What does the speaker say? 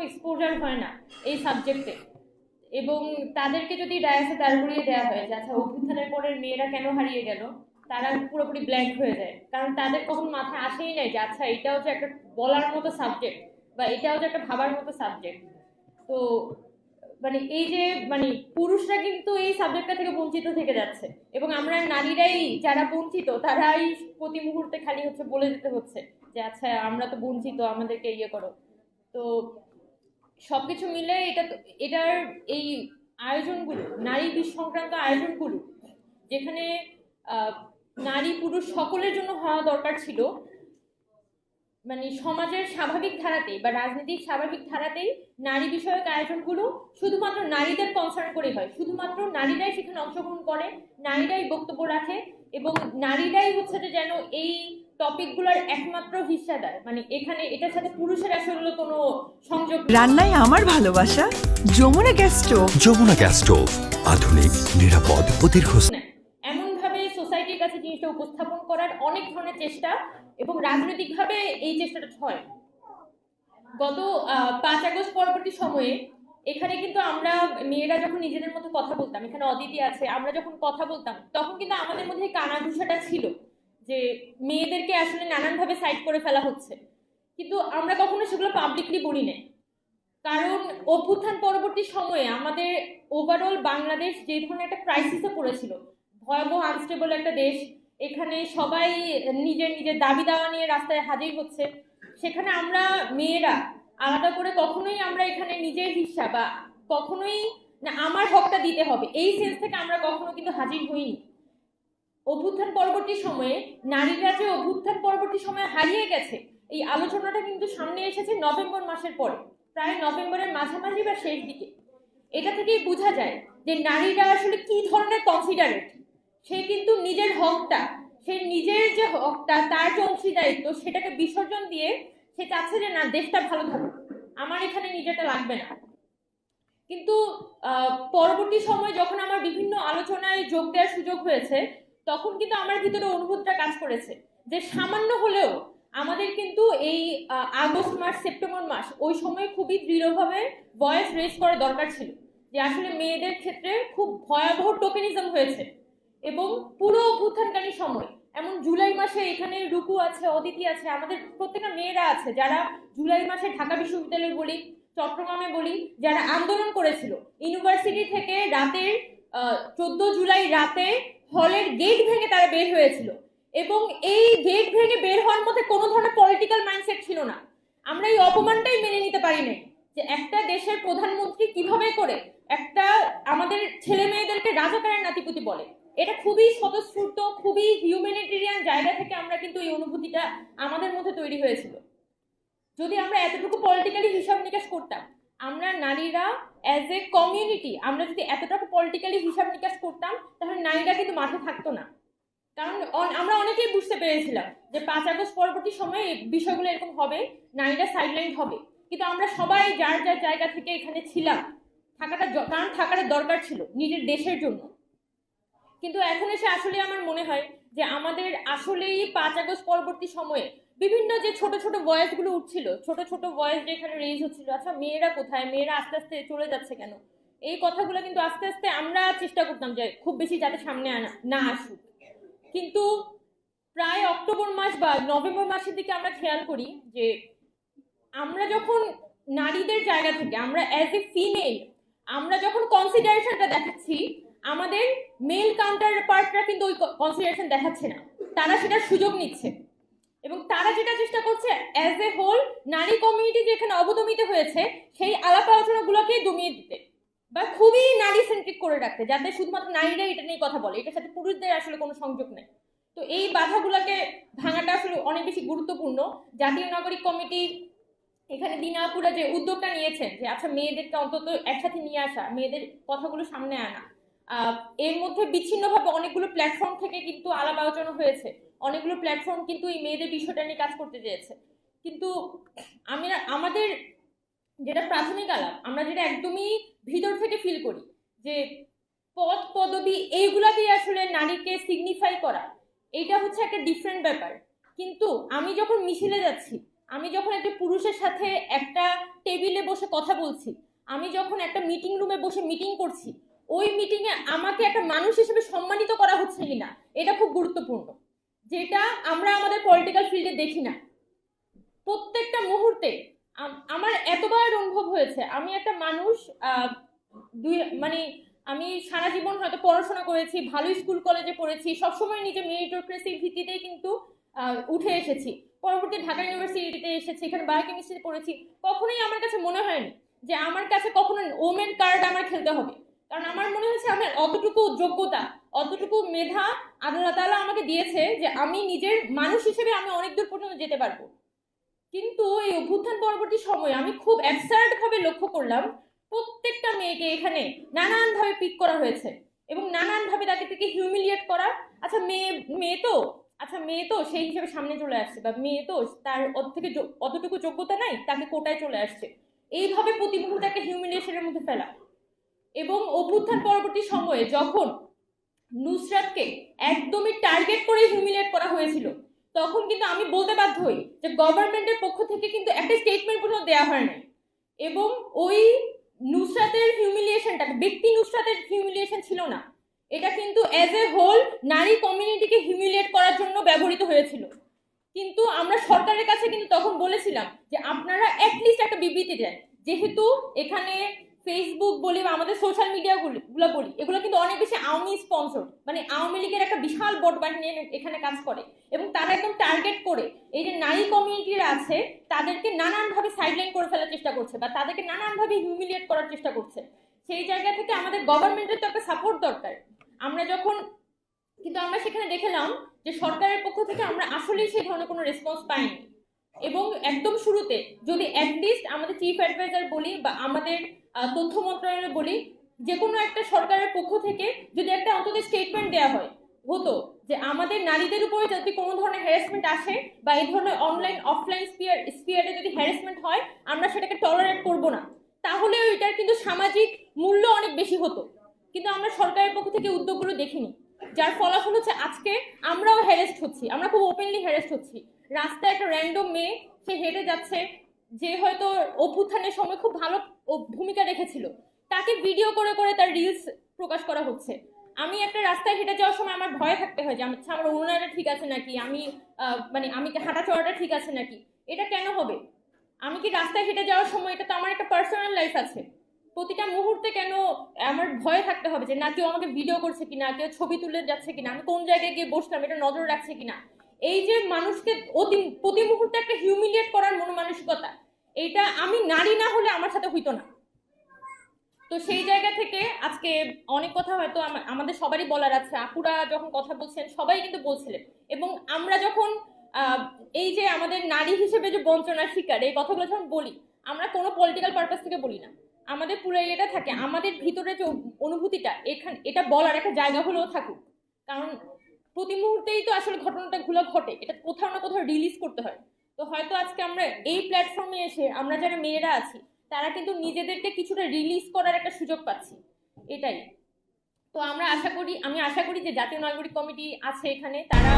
Exposure হয় না এই সাবজেক্টে, এবং তাদেরকে যদি ডায়াসে দাঁড় করিয়ে দেওয়া হয় যে আচ্ছা অভ্যুত্থানের পরের মেয়েরা কেন হারিয়ে গেল, তারা পুরোপুরি ব্ল্যাঙ্ক হয়ে যায়, কারণ তাদের কখন মাথায় আসেই নাই যে আচ্ছা এটাও যে একটা বলার মতো সাবজেক্ট বা এটাও যে একটা ভাবার মতো সাবজেক্ট। তো মানে এই যে মানে পুরুষরা কিন্তু এই সাবজেক্টটা থেকে বঞ্চিত থেকে যাচ্ছে, এবং আমরা নারীরাই যারা বঞ্চিত তারাই প্রতি মুহূর্তে খালি হচ্ছে বলে যেতে হচ্ছে যে আচ্ছা আমরা তো বঞ্চিত, আমাদেরকে ইয়ে করো। তো সবকিছু মিলে এটার এই আয়োজনগুলো, নারী সংক্রান্ত আয়োজনগুলো যেখানে নারী পুরুষ সকলের জন্য হওয়া দরকার ছিল, মানে সমাজের স্বাভাবিক ধারাতেই বা রাজনীতির স্বাভাবিক ধারাতেই নারী বিষয়ক আয়োজনগুলো শুধুমাত্র নারীদের কনসার্ন করে হয়, শুধুমাত্র নারীরাই সেখানে অংশগ্রহণ করে, নারীরাই বক্তব্য রাখে, এবং নারীরাই হচ্ছে যে যেন এই টপিকগুলোর একমাত্র হিস্সাদার, মানে এখানে এটার সাথে পুরুষের আসলে কোনো সংযোগ নেই। রান্নায় আমার ভালোবাসা Jamuna gas stove. Jamuna gas stove, আধুনিক, নিরাপদ ও দীর্ঘস্থায়ী। এমন ভাবে সোসাইটির কাছে জিনিসটা উপস্থাপন করার অনেক ধরনের চেষ্টা, এবং রাজনৈতিকভাবে এই চেষ্টাটা হয়। গত 5 আগস্ট পরবর্তী সময়ে এখানে কিন্তু আমরা মেয়েরা যখন নিজেদের মধ্যে কথা বলতাম, এখানে অদিতি আছে, আমরা যখন কথা বলতাম তখন কিন্তু আমাদের মধ্যে কানাঘুষাটা ছিল যে মেয়েদেরকে আসলে নানানভাবে সাইড করে ফেলা হচ্ছে, কিন্তু আমরা কখনো সেগুলো পাবলিকলি বলি নাই, কারণ অভ্যুত্থান পরবর্তী সময়ে আমাদের ওভারঅল বাংলাদেশ যে ধরনের একটা ক্রাইসিসে পড়েছিল, ভয়াবহ আনস্টেবল একটা দেশ, এখানে সবাই নিজের নিজের দাবি দাওয়া নিয়ে রাস্তায় হাজির হচ্ছে, সেখানে আমরা মেয়েরা আলাদা করে কখনোই আমরা এখানে নিজের হিস্সা বা কখনোই না আমার হকটা দিতে হবে এই সেন্স থেকে আমরা কখনো কিন্তু হাজির হইনি। অভ্যুত্থান পরবর্তী সময়ে নারীরা যে অভ্যুত্থান পরবর্তী সময়ে হারিয়ে গেছে এই আলোচনাটা কিন্তু সামনে এসেছে নভেম্বর মাসের পরে, প্রায় নভেম্বরের মাঝামাঝি বা শেষ দিকে। এটা থেকেই বোঝা যায় যে নারীরা আসলে কি ধরনের কনসিডারেট। সে কিন্তু নিজের হকটা, সে নিজের যে হকটা, তার যে অংশীদারিত্ব সেটাকে বিসর্জন দিয়ে সে চাচ্ছে যে না দেশটা ভালো থাকুক, আমার এখানে নিজেরটা লাগবে না। কিন্তু পরবর্তী সময় যখন আমার বিভিন্ন আলোচনায় যোগ দেওয়ার সুযোগ হয়েছে তখন কিন্তু আমার ভিতরে অনুভূতিটা কাজ করেছে যে সামান্য হলেও আমাদের কিন্তু এই আগস্ট মাস সেপ্টেম্বর মাস ওই সময় খুবই দৃঢ়ভাবে ভয়েস রেজ করা দরকার ছিল যে আসলে মেয়েদের ক্ষেত্রে খুব ভয়াবহ টোকেনিজম হয়েছে, এবং পুরো অভ্যুত্থানকালীন সময় এমন জুলাই মাসে এখানে রুকু আছে, অদিতি আছে, আমাদের প্রত্যেকটা মেয়েরা আছে যারা জুলাই মাসে ঢাকা বিশ্ববিদ্যালয় বলি, চট্টগ্রামে বলি, যারা আন্দোলন করেছিল ইউনিভার্সিটি থেকে রাতের 14 জুলাই রাতে হলের গেট ভেঙে তারা বের হয়েছিল, এবং এই গেট ভেঙে বের হওয়ার মধ্যে কোনো ধরনের পলিটিক্যাল মাইন্ডসেট ছিল না। আমরা এই অপমানটাই মেনে নিতে পারি নাই যে একটা দেশের প্রধানমন্ত্রী কিভাবে করে একটা আমাদের ছেলে মেয়েদেরকে রাজাকারের নাতিপুতি বলে। এটা খুবই স্বতঃস্ফূর্ত, খুবই হিউম্যানিটেরিয়ান জায়গা থেকে আমরা কিন্তু এই অনুভূতিটা আমাদের মধ্যে তৈরি হয়েছিল। যদি আমরা এতটুকু পলিটিক্যালি হিসাব নিকাশ করতাম, আমরা নারীরা অ্যাজ এ কমিউনিটি আমরা যদি এতটুকু পলিটিক্যালি হিসাব নিকাশ করতাম তাহলে নারীরা কিন্তু মাঠে থাকতো না, কারণ আমরা অনেকেই বুঝতে পেরেছিলাম যে 5 আগস্ট পরবর্তী সময়ে বিষয়গুলো এরকম হবে, নারীরা সাইডলাইন হবে, কিন্তু আমরা সবাই যার যার জায়গা থেকে এখানে ছিলাম, কারণ থাকাটা দরকার ছিল নিজের দেশের জন্য। কিন্তু এখন এসে আসলে আমার মনে হয় যে আমাদের আসলেই 5 আগস্ট পরবর্তী সময়ে বিভিন্ন যে ছোট ছোট ভয়েসগুলো উঠছিল, ছোট ছোট ভয়েস যেখানে রেজ হচ্ছিল, আচ্ছা মেয়েরা কোথায়, মেয়েরা আস্তে আস্তে চলে যাচ্ছে কেন, এই কথাগুলো কিন্তু আস্তে আস্তে আমরা চেষ্টা করতাম যে খুব বেশি যাতে সামনে না আসুক। কিন্তু প্রায় অক্টোবর মাস বা নভেম্বর মাসের দিকে আমরা খেয়াল করি যে আমরা যখন নারীদের জায়গা থেকে আমরা অ্যাজ এ ফিমেল আমরা যখন কনসিডারেশনটা দেখাচ্ছি, আমাদের মেল কাউন্টার পার্টরা কিন্তু ওই কনসিডারেশন দেখাচ্ছে না, তারা সেটার সুযোগ নিচ্ছে, এবং তারা যেটা চেষ্টা করছে অ্যাজ এ হোল নারী কমিউনিটি যেখানে অবদমিত হয়েছে সেই আলাপ আলোচনাগুলোকে দমিয়ে দিতে বা খুবই নারী সেন্ট্রিক করে রাখতে, যাতে শুধুমাত্র নারীরা এটা নিয়ে কথা বলে, এটার সাথে পুরুষদের আসলে কোনো সংযোগ নেই। তো এই বাধাগুলোকে ভাঙাটা আসলে অনেক বেশি গুরুত্বপূর্ণ। জাতীয় নাগরিক কমিটি এখানে দিনাজপুরে যে উদ্যোগটা নিয়েছেন যে আচ্ছা মেয়েদেরকে অন্তত একসাথে নিয়ে আসা, মেয়েদের কথাগুলো সামনে আনা, এর মধ্যে বিচ্ছিন্নভাবে অনেকগুলো প্ল্যাটফর্ম থেকে কিন্তু আলাপ আলোচনা হয়েছে, অনেকগুলো প্ল্যাটফর্ম কিন্তু এই মেয়েদের বিষয়টা নিয়ে কাজ করতে চেয়েছে, কিন্তু আমাদের যেটা প্রাথমিক আলাপ, আমরা যেটা একদমই ভিতর থেকে ফিল করি যে পদ পদবি এইগুলা দিয়ে আসলে নারীকে সিগনিফাই করা, এইটা হচ্ছে একটা ডিফারেন্ট ব্যাপার। কিন্তু আমি যখন মিছিলে যাচ্ছি আমি যখন একটা পুরুষের সাথে একটা টেবিলে বসে কথা বলছি, আমি যখন একটা মিটিং রুমে বসে মিটিং করছি, ওই মিটিংয়ে আমাকে একটা মানুষ হিসেবে সম্মানিত করা হচ্ছে কিনা, এটা খুব গুরুত্বপূর্ণ, যেটা আমরা আমাদের পলিটিক্যাল ফিল্ডে দেখি না। প্রত্যেকটা মুহূর্তে আমার এতবার অনুভব হয়েছে, আমি একটা মানুষ, মানে আমি সারা জীবন হয়তো পড়াশোনা করেছি, ভালো স্কুল কলেজে পড়েছি, সবসময় নিজে মেরিটোক্রেসির ভিত্তিতেই কিন্তু উঠে এসেছি। পরবর্তী ঢাকা ইউনিভার্সিটিতে এসেছি, এখানে বায়োকেমিস্ট্রি পড়েছি। কখনোই আমার কাছে মনে হয়নি যে আমার কাছে কখনো ওমেন কার্ড আমার খেলতে হবে, কারণ আমার মনে হয়েছে আমার অতটুকু যোগ্যতা, অতটুকু মেধা আল্লাহ তাআলা আমাকে দিয়েছে যে আমি নিজের মানুষ হিসেবে আমি অনেক দূর পর্যন্ত যেতে পারবো। কিন্তু এই অভ্যুত্থান পরবর্তী সময়ে আমি খুব অ্যাবসার্ড ভাবে লক্ষ্য করলাম, প্রত্যেকটা মেয়েকে এখানে নানানভাবে পিক করা হয়েছে এবং নানানভাবে তাকে থেকে হিউমিলিয়েট করা। আচ্ছা মেয়ে তো সেই হিসেবে সামনে চলে আসছে, বা মেয়ে তো তার অতটুকু যোগ্যতা নাই, তাকে কোটায় চলে আসছে, এইভাবে প্রতি মুহূর্তে একটা হিউমিলিয়েশনের মধ্যে ফেলা। এবং অভ্যুত্থান পরবর্তী সময়ে যখন নুসরাতকে একদমই টার্গেট করে হিউমিলিয়েট করা হয়েছিল, তখন কিন্তু আমি বলতে বাধ্য হই যে গভর্নমেন্টের পক্ষ থেকে কিন্তু একটা স্টেটমেন্ট পর্যন্ত দেওয়া হয় না। এবং ওই নুসরাতের হিউমিলিয়েশনটা ব্যক্তি নুসরাতের হিউমিলিয়েশন ছিল না, এটা কিন্তু অ্যাজ এ হোল নারী কমিউনিটিকে হিউমিলিয়েট করার জন্য ব্যবহৃত হয়েছিল। কিন্তু আমরা সরকারের কাছে কিন্তু তখন বলেছিলাম যে আপনারা অ্যাটলিস্ট একটা বিবৃতি দেন, যেহেতু এখানে ফেসবুক বলি বা আমাদের সোশ্যাল মিডিয়া গুলো বলি, এগুলো কিন্তু অনেক বেশি আওয়ামী স্পন্সর, মানে আওয়ামী লীগের একটা বিশাল বট বাহিনী এখানে কাজ করে, এবং তারা একদম টার্গেট করে এই যে নারী কমিউনিটিরা আছে তাদেরকে নানানভাবে সাইডলাইন করে ফেলার চেষ্টা করছে, বা তাদেরকে নানানভাবে হিউমিলিয়েট করার চেষ্টা করছে। সেই জায়গা থেকে আমাদের গভর্নমেন্টের তো একটা সাপোর্ট দরকার। কিন্তু আমরা সেখানে দেখলাম যে সরকারের পক্ষ থেকে আমরা আসলেই সেই ধরনের কোনো রেসপন্স পাইনি। এবং একদম শুরুতে যদি অ্যাটলিস্ট আমাদের চিফ অ্যাডভাইজার বলি বা আমাদের তথ্য মন্ত্রণালয় বলি, যে কোনো একটা সরকারের পক্ষ থেকে যদি একটা অন্তত স্টেটমেন্ট দেওয়া হতো যে আমাদের নারীদের উপরে যদি কোনো ধরনের হ্যারাসমেন্ট আসে বা এই ধরনের অনলাইন অফলাইন স্পিয়ারে যদি হ্যারাসমেন্ট হয়, আমরা সেটাকে টলারেট করব না, তাহলে এটার কিন্তু সামাজিক মূল্য অনেক বেশি হতো। কিন্তু আমরা সরকারের পক্ষ থেকে উদ্যোগগুলো দেখিনি, যার ফলাফল হচ্ছে আজকে আমরাও হ্যারেস্ট হচ্ছি, আমরা খুব ওপেনলি হ্যারেস্ট হচ্ছি। রাস্তায় একটা র্যান্ডম মেয়ে সে হেঁটে যাচ্ছে, যে হয়তো অভ্যুত্থানের সময় খুব ভালো ভূমিকা রেখেছিল, তাকে ভিডিও করে করে তার রিলস প্রকাশ করা হচ্ছে। আমি একটা রাস্তায় হেঁটে যাওয়ার সময় আমার ভয় থাকতে হয় যে আমার ওড়নাটা ঠিক আছে নাকি, আমি হাঁটা চলাটা ঠিক আছে নাকি। এটা কেন হবে? আমি কি রাস্তায় হেঁটে যাওয়ার সময়, এটা তো আমার একটা পার্সোনাল লাইফ আছে, প্রতিটা মুহূর্তে কেন আমার ভয় থাকতে হবে যে না কেউ আমাকে ভিডিও করছে কিনা, কেউ ছবি তুলে যাচ্ছে কিনা, আমি কোন জায়গায় গিয়ে বসলাম এটা নজর রাখছে কিনা। এই যে মানুষকে প্রতি মুহূর্তে একটা হিউমিলিয়েট করার মনোমানসিকতা, এটা আমি নারী না হলে আমার সাথে হইতো না। তো সেই জায়গা থেকে আজকে অনেক কথা হয়তো আমাদের সবারই বলার আছে। আপুরা যখন কথা বলছেন সবাই কিন্তু বলছিলেন, এবং আমরা যখন এই যে আমাদের নারী হিসেবে যে বঞ্চনার শিকার, এই কথাগুলো যখন বলি, আমরা কোনো পলিটিক্যাল পারপাস থেকে বলি না, আমাদের পুরো এটা থাকে, আমাদের ভিতরে যে অনুভূতিটা এটা বলার একটা জায়গা হলেও থাকুক। কারণ প্রতি মুহূর্তেই তো আসলে ঘটনাটা ঘটে, এটা কোথাও না কোথাও রিলিজ করতে হয়। তো হয়তো আজকে আমরা এই প্ল্যাটফর্মে এসে আমরা যারা মেয়েরা আছি তারা কিন্তু নিজেদেরকে কিছুটা রিলিজ করার একটা সুযোগ পাচ্ছি, এটাই। তো আমি আশা করি যে জাতীয় নাগরিক কমিটি আছে এখানে, তারা